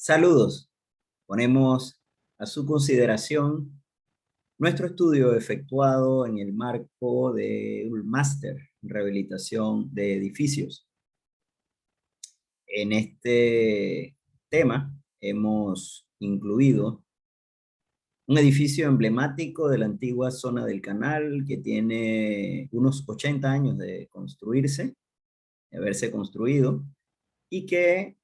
Saludos. Ponemos a su consideración nuestro estudio efectuado en el marco de un máster en rehabilitación de edificios. En este tema hemos incluido un edificio emblemático de la antigua zona del Canal que tiene unos 80 años de construirse, de haberse construido, y que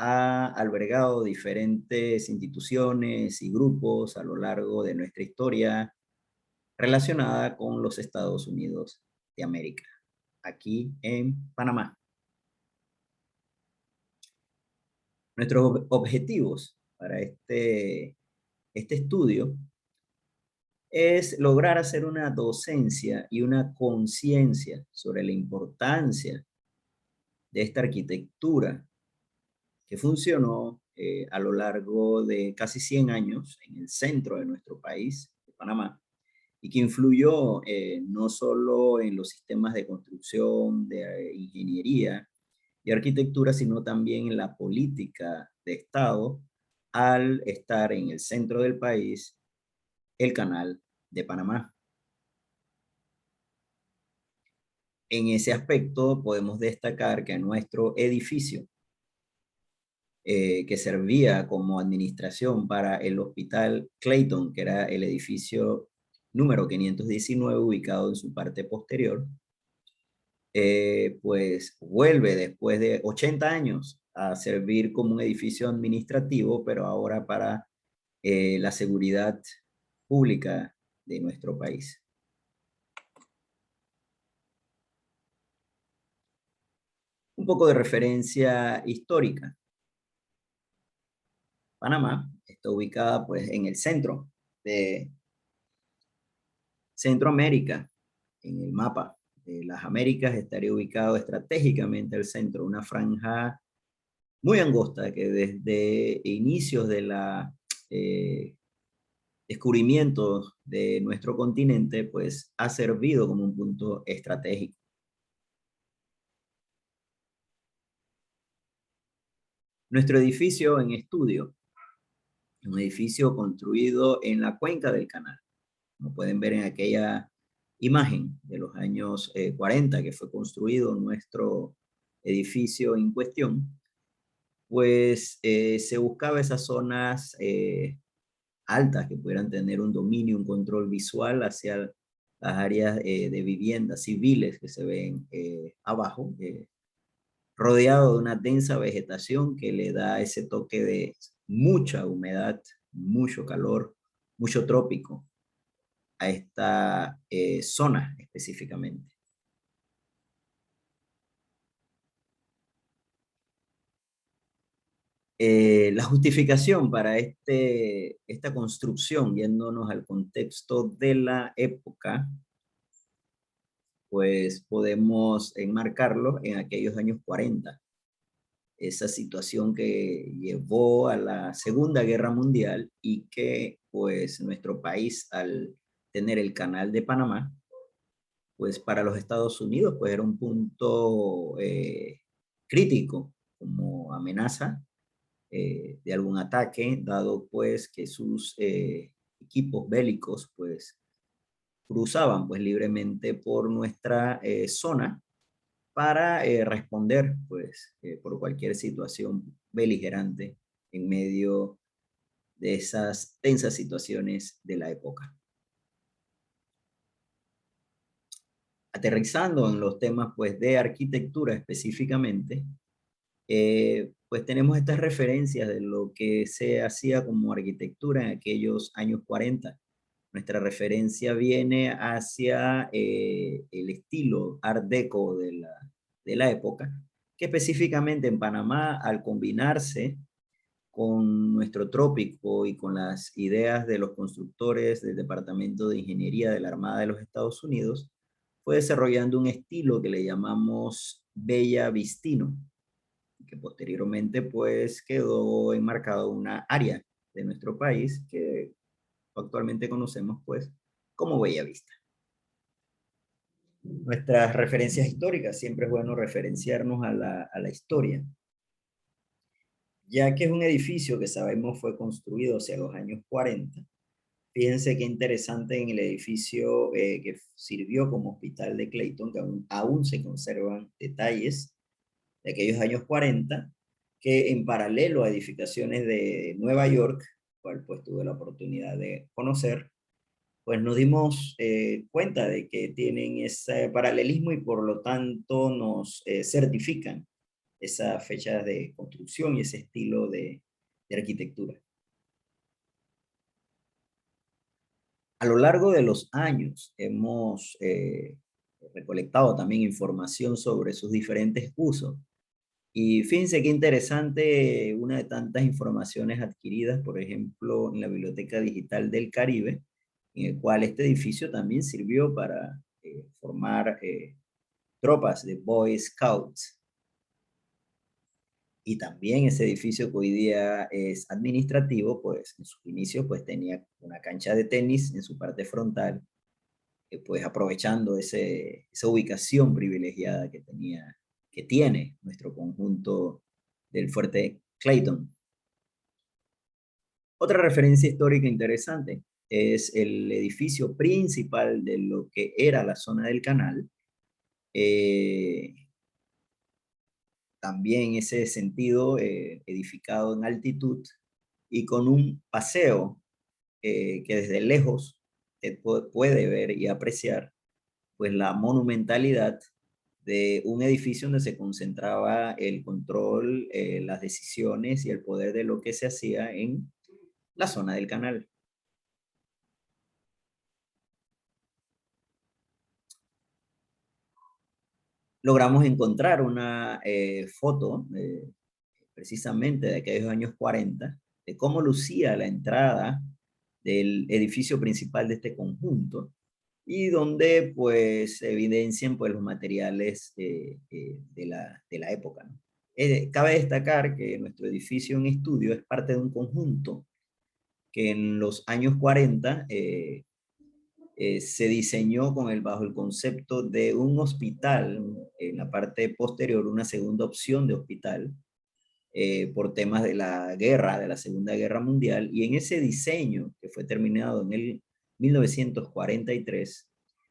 ha albergado diferentes instituciones y grupos a lo largo de nuestra historia relacionada con los Estados Unidos de América, aquí en Panamá. Nuestros objetivos para este estudio es lograr hacer una docencia y una conciencia sobre la importancia de esta arquitectura que funcionó a lo largo de casi 100 años en el centro de nuestro país, de Panamá, y que influyó no solo en los sistemas de construcción, de ingeniería y arquitectura, sino también en la política de Estado, al estar en el centro del país el Canal de Panamá. En ese aspecto podemos destacar que nuestro edificio, que servía como administración para el Hospital Clayton, que era el edificio número 519 ubicado en su parte posterior, pues vuelve después de 80 años a servir como un edificio administrativo, pero ahora para la seguridad pública de nuestro país. Un poco de referencia histórica. Panamá está ubicada pues en el centro de Centroamérica, en el mapa de las Américas estaría ubicado estratégicamente al centro, una franja muy angosta que desde inicios de la descubrimiento de nuestro continente, pues ha servido como un punto estratégico. Nuestro edificio en estudio, un edificio construido en la cuenca del canal, como pueden ver en aquella imagen de los años 40 que fue construido nuestro edificio en cuestión, pues se buscaba esas zonas altas que pudieran tener un dominio, un control visual hacia las áreas de viviendas civiles que se ven abajo, rodeado de una densa vegetación que le da ese toque de mucha humedad, mucho calor, mucho trópico a esta zona específicamente. La justificación para esta construcción, yéndonos al contexto de la época, pues podemos enmarcarlo en aquellos años 40. Esa situación que llevó a la Segunda Guerra Mundial y que pues nuestro país al tener el Canal de Panamá, pues para los Estados Unidos pues era un punto crítico como amenaza de algún ataque, dado pues que sus equipos bélicos pues cruzaban pues libremente por nuestra zona para responder pues por cualquier situación beligerante en medio de esas tensas situaciones de la época. Aterrizando en los temas pues de arquitectura específicamente, pues tenemos estas referencias de lo que se hacía como arquitectura en aquellos años 40. Nuestra referencia viene hacia el estilo Art Deco de la época, que específicamente en Panamá, al combinarse con nuestro trópico y con las ideas de los constructores del Departamento de Ingeniería de la Armada de los Estados Unidos, fue desarrollando un estilo que le llamamos Bella Vistino, que posteriormente pues quedó enmarcado una área de nuestro país que actualmente conocemos pues como Bellavista. Nuestras referencias históricas, siempre es bueno referenciarnos a la historia. ya que es un edificio que sabemos fue construido hacia los años 40. Fíjense qué interesante en el edificio que sirvió como hospital de Clayton, que aún se conservan detalles de aquellos años 40, que en paralelo a edificaciones de Nueva York, cual pues tuve la oportunidad de conocer, pues nos dimos cuenta de que tienen ese paralelismo y por lo tanto nos certifican esa fecha de construcción y ese estilo de arquitectura. A lo largo de los años hemos recolectado también información sobre sus diferentes usos. Y fíjense qué interesante una de tantas informaciones adquiridas, por ejemplo, en la Biblioteca Digital del Caribe, en el cual este edificio también sirvió para formar tropas de Boy Scouts. Y también ese edificio que hoy día es administrativo, pues en sus inicios pues tenía una cancha de tenis en su parte frontal, pues aprovechando esa ubicación privilegiada que tenía, que tiene nuestro conjunto del Fuerte Clayton. Otra referencia histórica interesante es el edificio principal de lo que era la zona del canal. Eh, También ese sentido edificado en altitud y con un paseo que desde lejos puede ver y apreciar pues la monumentalidad de un edificio donde se concentraba el control, las decisiones y el poder de lo que se hacía en la zona del canal. Logramos encontrar una foto precisamente de aquellos años 40 de cómo lucía la entrada del edificio principal de este conjunto y donde pues evidencian pues los materiales de la época, ¿no? Cabe destacar que nuestro edificio en estudio es parte de un conjunto que en los años 40 se diseñó bajo el concepto de un hospital, en la parte posterior una segunda opción de hospital, por temas de la guerra, de la Segunda Guerra Mundial, y en ese diseño que fue terminado en el 1943,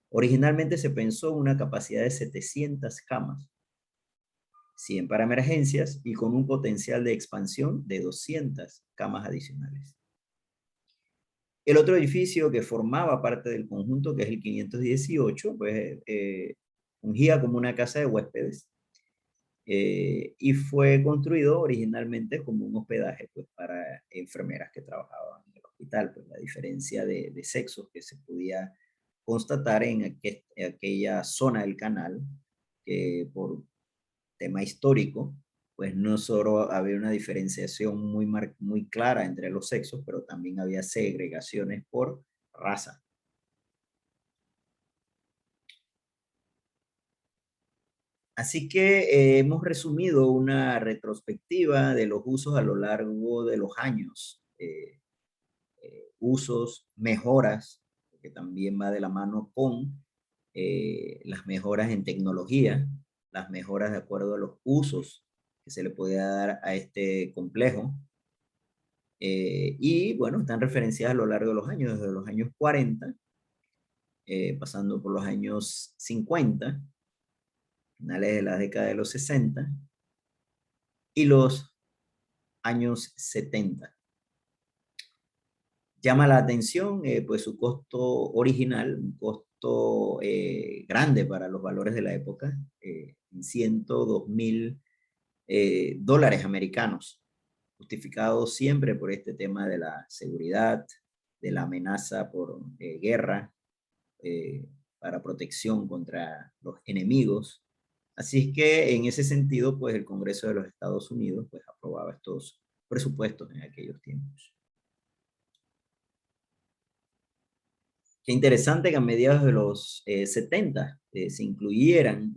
originalmente se pensó una capacidad de 700 camas, 100 para emergencias y con un potencial de expansión de 200 camas adicionales. El otro edificio que formaba parte del conjunto, que es el 518, pues fungía como una casa de huéspedes y fue construido originalmente como un hospedaje pues, para enfermeras que trabajaban en el hospital, pues la diferencia de sexos que se podía constatar en aquella zona del canal, que por tema histórico, pues no solo había una diferenciación muy clara entre los sexos, pero también había segregaciones por raza. Así que hemos resumido una retrospectiva de los usos a lo largo de los años. Usos, mejoras, que también va de la mano con las mejoras en tecnología, las mejoras de acuerdo a los usos que se le podía dar a este complejo. Y bueno, están referenciadas a lo largo de los años, desde los años 40, pasando por los años 50, finales de la década de los 60 y los años 70. Llama la atención pues su costo original, un costo grande para los valores de la época, en 102.000 dólares americanos, justificado siempre por este tema de la seguridad, de la amenaza por guerra, para protección contra los enemigos. Así es que en ese sentido, pues el Congreso de los Estados Unidos pues aprobaba estos presupuestos en aquellos tiempos. Qué interesante que a mediados de los 70 se incluyeran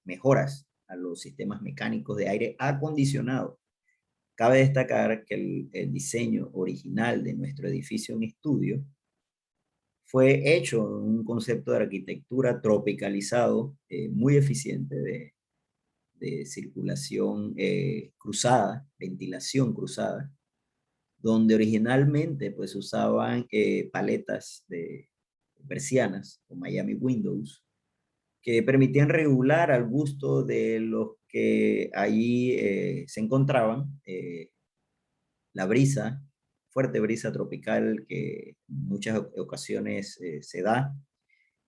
mejoras a los sistemas mecánicos de aire acondicionado. Cabe destacar que el diseño original de nuestro edificio en estudio fue hecho en un concepto de arquitectura tropicalizado muy eficiente de circulación cruzada, ventilación cruzada, donde originalmente pues usaban paletas de persianas o Miami Windows, que permitían regular al gusto de los que allí se encontraban la brisa, fuerte brisa tropical que en muchas ocasiones se da,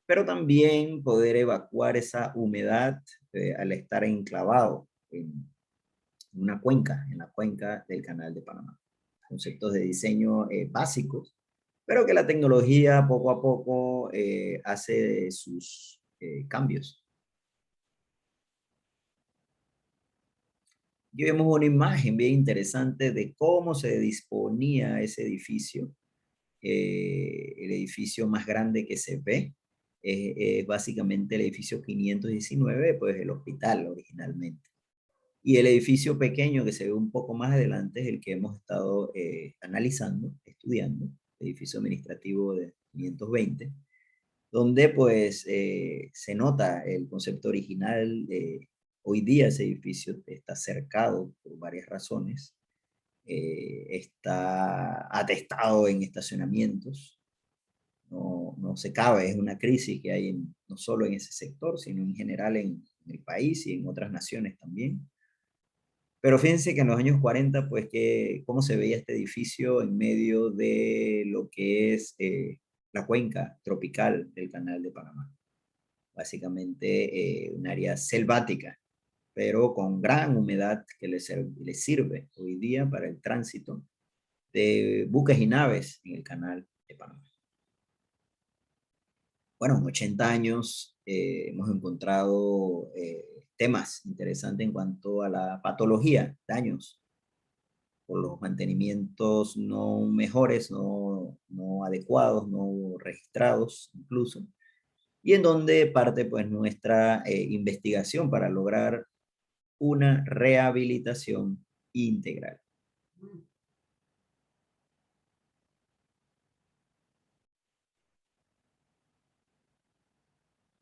pero también poder evacuar esa humedad al estar enclavado una cuenca, en la cuenca del Canal de Panamá. Conceptos de diseño básicos, pero que la tecnología poco a poco hace sus cambios. Aquí vemos una imagen bien interesante de cómo se disponía ese edificio. El edificio más grande que se ve es básicamente el edificio 519, pues el hospital originalmente. Y el edificio pequeño que se ve un poco más adelante es el que hemos estado analizando, estudiando, el edificio administrativo de 520, donde pues se nota el concepto original. Hoy día ese edificio está cercado por varias razones, está atestado en estacionamientos, no se cabe, es una crisis que hay no solo en ese sector, sino en general en el país y en otras naciones también. Pero fíjense que en los años 40, pues, cómo se veía este edificio en medio de lo que es la cuenca tropical del Canal de Panamá. Básicamente un área selvática, pero con gran humedad que le sirve hoy día para el tránsito de buques y naves en el Canal de Panamá. Bueno, en 80 años hemos encontrado temas interesantes en cuanto a la patología, daños por los mantenimientos no mejores, no adecuados, no registrados incluso, y en donde parte pues nuestra investigación para lograr una rehabilitación integral.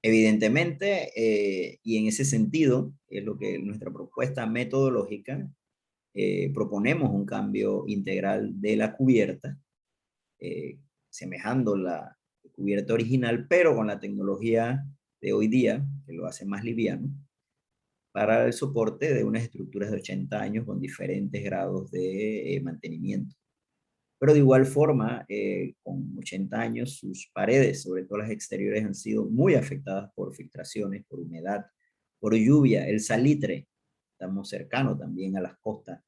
Evidentemente, y en ese sentido, es lo que nuestra propuesta metodológica, proponemos un cambio integral de la cubierta, semejando la cubierta original, pero con la tecnología de hoy día, que lo hace más liviano, para el soporte de unas estructuras de 80 años con diferentes grados de mantenimiento. Pero de igual forma, con 80 años, sus paredes, sobre todo las exteriores, han sido muy afectadas por filtraciones, por humedad, por lluvia, el salitre. Estamos cercanos también a las costas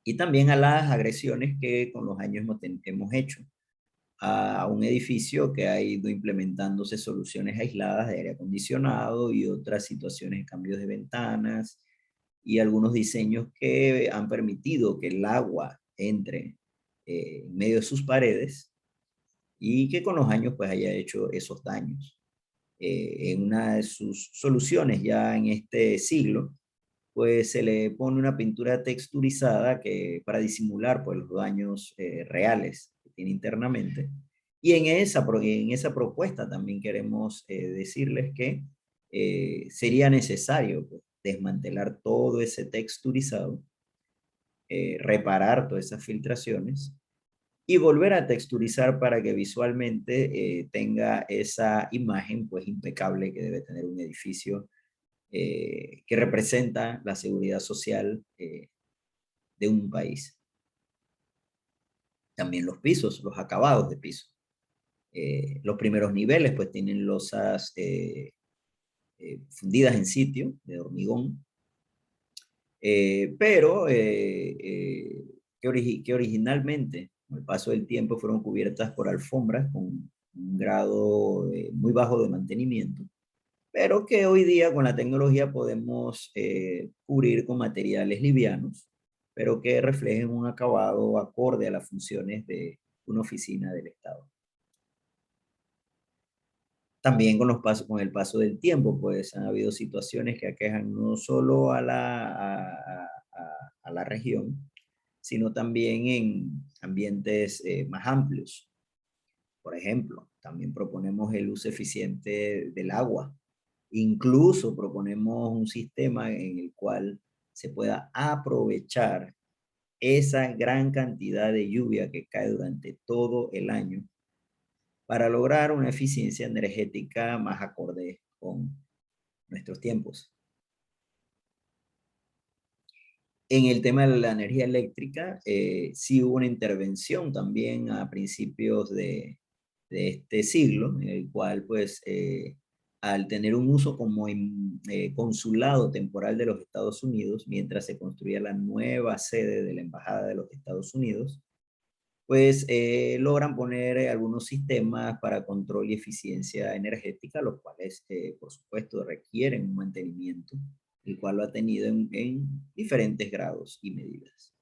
y también a las agresiones que con los años hemos hecho a un edificio que ha ido implementándose soluciones aisladas de aire acondicionado y otras situaciones de cambios de ventanas y algunos diseños que han permitido que el agua entre en medio de sus paredes y que con los años pues haya hecho esos daños. En una de sus soluciones ya en este siglo, pues se le pone una pintura texturizada que, para disimular pues, los daños reales que tiene internamente. Y en esa propuesta también queremos decirles que sería necesario pues, desmantelar todo ese texturizado, reparar todas esas filtraciones y volver a texturizar para que visualmente tenga esa imagen pues impecable que debe tener un edificio que representa la seguridad social de un país. También los pisos, los acabados de piso. Los primeros niveles pues tienen losas fundidas en sitio de hormigón, pero que originalmente, con el paso del tiempo, fueron cubiertas por alfombras con un grado muy bajo de mantenimiento, pero que hoy día con la tecnología podemos cubrir con materiales livianos, pero que reflejen un acabado acorde a las funciones de una oficina del Estado. También con el paso del tiempo, pues han habido situaciones que aquejan no solo a la región, sino también en ambientes más amplios. Por ejemplo, también proponemos el uso eficiente del agua, Incluso proponemos un sistema en el cual se pueda aprovechar esa gran cantidad de lluvia que cae durante todo el año para lograr una eficiencia energética más acorde con nuestros tiempos. En el tema de la energía eléctrica, sí hubo una intervención también a principios de este siglo, en el cual, pues, al tener un uso como consulado temporal de los Estados Unidos, mientras se construía la nueva sede de la Embajada de los Estados Unidos, pues logran poner algunos sistemas para control y eficiencia energética, los cuales, por supuesto, requieren un mantenimiento, el cual lo ha tenido en diferentes grados y medidas.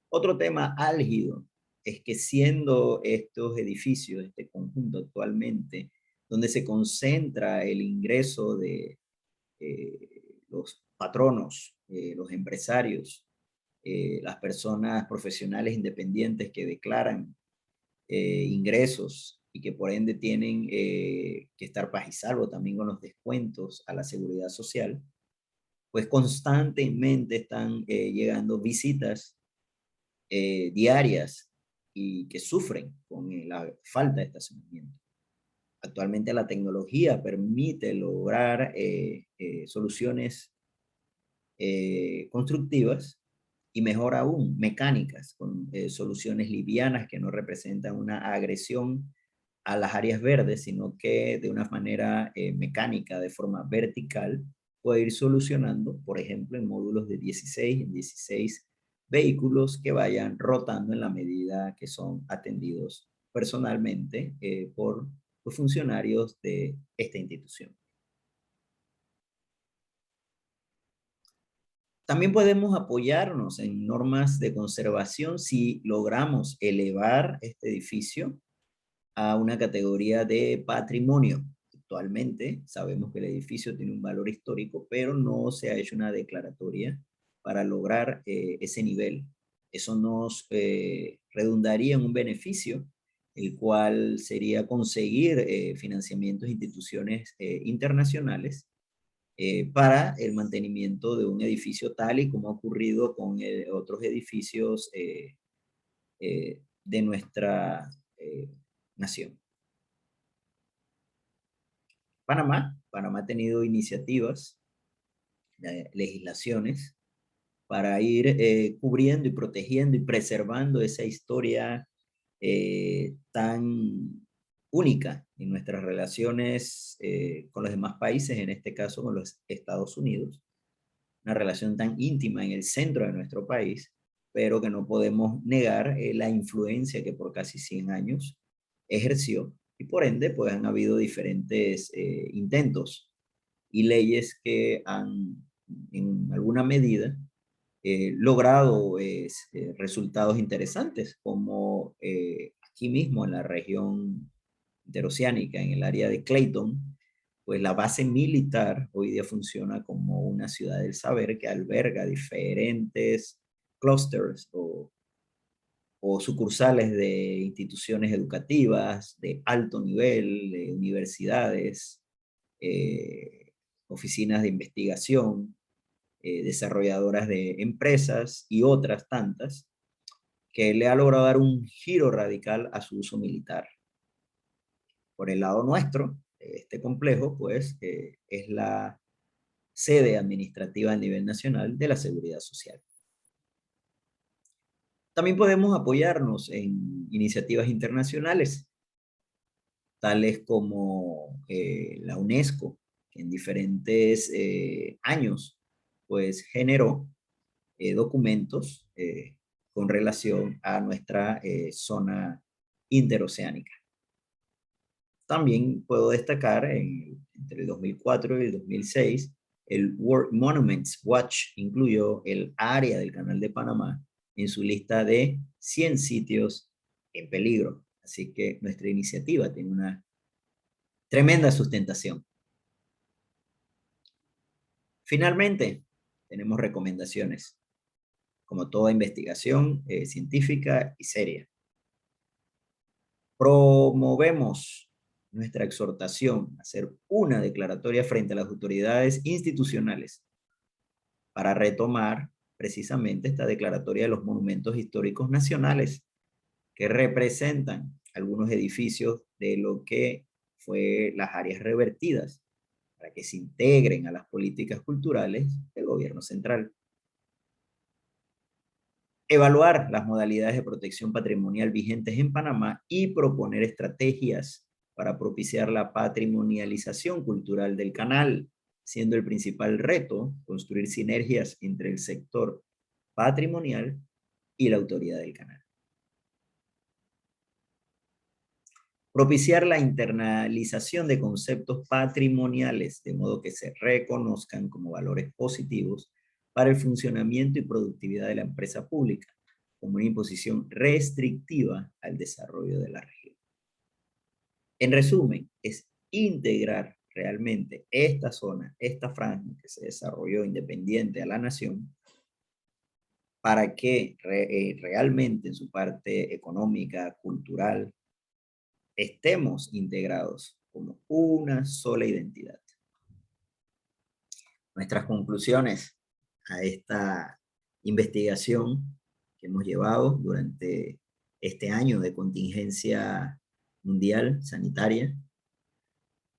Otro tema álgido es que siendo estos edificios, este conjunto actualmente, donde se concentra el ingreso de los patronos, los empresarios, las personas profesionales independientes que declaran ingresos y que por ende tienen que estar paz y salvo también con los descuentos a la seguridad social, pues constantemente están llegando visitas diarias y que sufren con la falta de estacionamiento. Actualmente la tecnología permite lograr soluciones constructivas y mejor aún, mecánicas, con soluciones livianas que no representan una agresión a las áreas verdes, sino que de una manera mecánica, de forma vertical, puede ir solucionando, por ejemplo, en módulos de 16 en 16 vehículos que vayan rotando en la medida que son atendidos personalmente por los funcionarios de esta institución. También podemos apoyarnos en normas de conservación si logramos elevar este edificio a una categoría de patrimonio. Actualmente sabemos que el edificio tiene un valor histórico, pero no se ha hecho una declaratoria para lograr ese nivel. Eso nos redundaría en un beneficio, el cual sería conseguir financiamientos de instituciones internacionales para el mantenimiento de un edificio tal y como ha ocurrido con otros edificios de nuestra nación. Panamá ha tenido iniciativas, legislaciones para ir cubriendo y protegiendo y preservando esa historia tan única en nuestras relaciones con los demás países, en este caso con los Estados Unidos, una relación tan íntima en el centro de nuestro país, pero que no podemos negar la influencia que por casi 100 años ejerció y por ende pues han habido diferentes intentos y leyes que han en alguna medida logrado resultados interesantes, como aquí mismo en la región interoceánica, en el área de Clayton, pues la base militar hoy día funciona como una ciudad del saber que alberga diferentes clusters o sucursales de instituciones educativas de alto nivel, de universidades, oficinas de investigación, desarrolladoras de empresas y otras tantas, que le ha logrado dar un giro radical a su uso militar. Por el lado nuestro, este complejo, pues, es la sede administrativa a nivel nacional de la Seguridad Social. También podemos apoyarnos en iniciativas internacionales, tales como la UNESCO, que en diferentes años, pues, generó documentos con relación a nuestra zona interoceánica. También puedo destacar entre el 2004 y el 2006, el World Monuments Watch incluyó el área del Canal de Panamá en su lista de 100 sitios en peligro. Así que nuestra iniciativa tiene una tremenda sustentación. Finalmente, tenemos recomendaciones, como toda investigación científica y seria. Promovemos nuestra exhortación a hacer una declaratoria frente a las autoridades institucionales para retomar precisamente esta declaratoria de los monumentos históricos nacionales que representan algunos edificios de lo que fue las áreas revertidas para que se integren a las políticas culturales del gobierno central. Evaluar las modalidades de protección patrimonial vigentes en Panamá y proponer estrategias para propiciar la patrimonialización cultural del canal, siendo el principal reto construir sinergias entre el sector patrimonial y la autoridad del canal. Propiciar la internalización de conceptos patrimoniales, de modo que se reconozcan como valores positivos para el funcionamiento y productividad de la empresa pública, como una imposición restrictiva al desarrollo de la región. En resumen, es integrar realmente esta zona, esta franja que se desarrolló independiente a la nación, para que realmente en su parte económica, cultural, estemos integrados como una sola identidad. Nuestras conclusiones a esta investigación que hemos llevado durante este año de contingencia mundial sanitaria,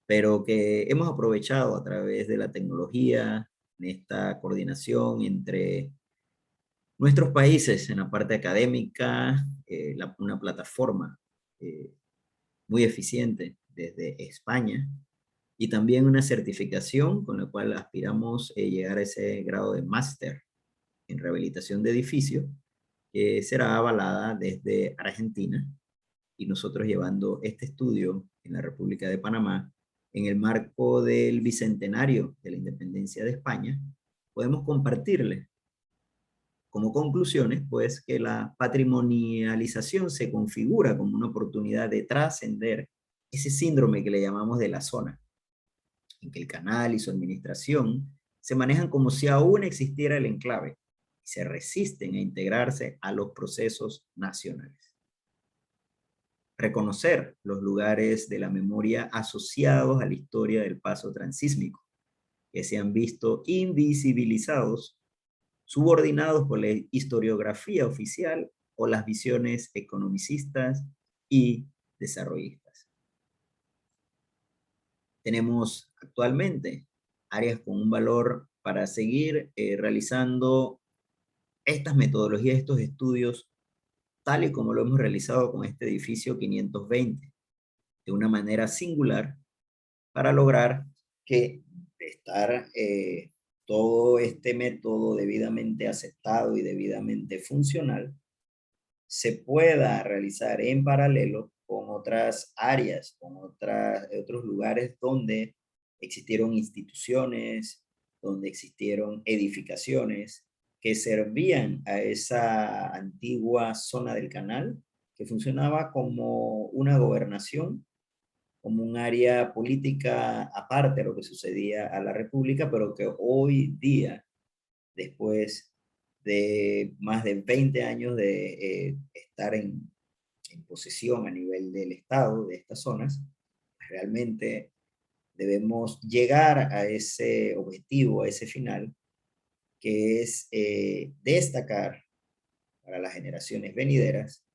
pero que hemos aprovechado a través de la tecnología, en esta coordinación entre nuestros países en la parte académica, una plataforma muy eficiente desde España, y también una certificación con la cual aspiramos llegar a ese grado de máster en rehabilitación de edificios, que será avalada desde Argentina, y nosotros llevando este estudio en la República de Panamá en el marco del bicentenario de la independencia de España, podemos compartirles como conclusiones, pues, que la patrimonialización se configura como una oportunidad de trascender ese síndrome que le llamamos de la zona, en que el canal y su administración se manejan como si aún existiera el enclave y se resisten a integrarse a los procesos nacionales. Reconocer los lugares de la memoria asociados a la historia del paso transísmico, que se han visto invisibilizados, subordinados por la historiografía oficial o las visiones economicistas y desarrollistas. Tenemos actualmente áreas con un valor para seguir realizando estas metodologías, estos estudios, tal y como lo hemos realizado con este edificio 520, de una manera singular, para lograr que de estar todo este método debidamente aceptado y debidamente funcional, se pueda realizar en paralelo con otras áreas, con otros lugares donde existieron instituciones, donde existieron edificaciones que servían a esa antigua zona del canal, que funcionaba como una gobernación, como un área política aparte de lo que sucedía a la República, pero que hoy día, después de más de 20 años de estar en posesión a nivel del Estado de estas zonas, realmente debemos llegar a ese objetivo, a ese final, que es destacar para las generaciones venideras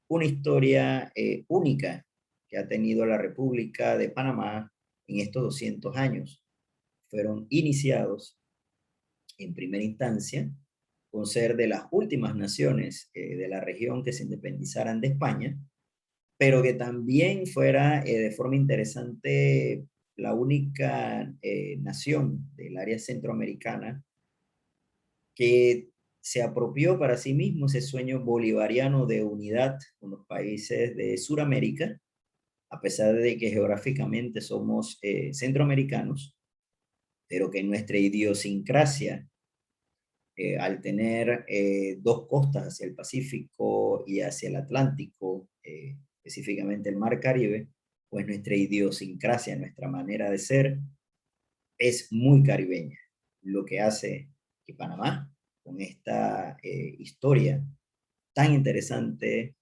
una historia única que ha tenido la República de Panamá en estos 200 años. Fueron iniciados en primera instancia con ser de las últimas naciones de la región que se independizaran de España, pero que también fuera de forma interesante la única nación del área centroamericana que se apropió para sí mismo ese sueño bolivariano de unidad con los países de Sudamérica, a pesar de que geográficamente somos centroamericanos, pero que nuestra idiosincrasia, al tener dos costas hacia el Pacífico y hacia el Atlántico, específicamente el Mar Caribe, pues nuestra idiosincrasia, nuestra manera de ser, es muy caribeña, lo que hace que Panamá, con esta historia tan interesante,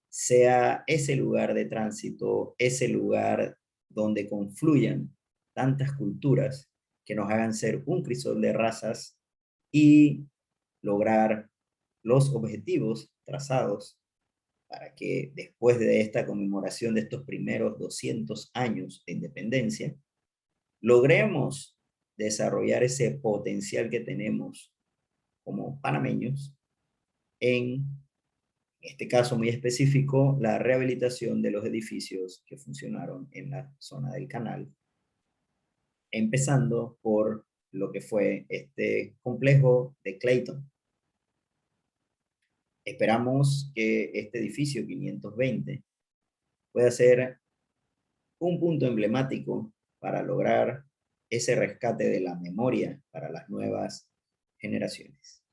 sea ese lugar de tránsito, ese lugar donde confluyan tantas culturas que nos hagan ser un crisol de razas y lograr los objetivos trazados para que después de esta conmemoración de estos primeros 200 años de independencia, logremos desarrollar ese potencial que tenemos como panameños en este caso muy específico, la rehabilitación de los edificios que funcionaron en la zona del canal, empezando por lo que fue este complejo de Clayton. Esperamos que este edificio 520 pueda ser un punto emblemático para lograr ese rescate de la memoria para las nuevas generaciones.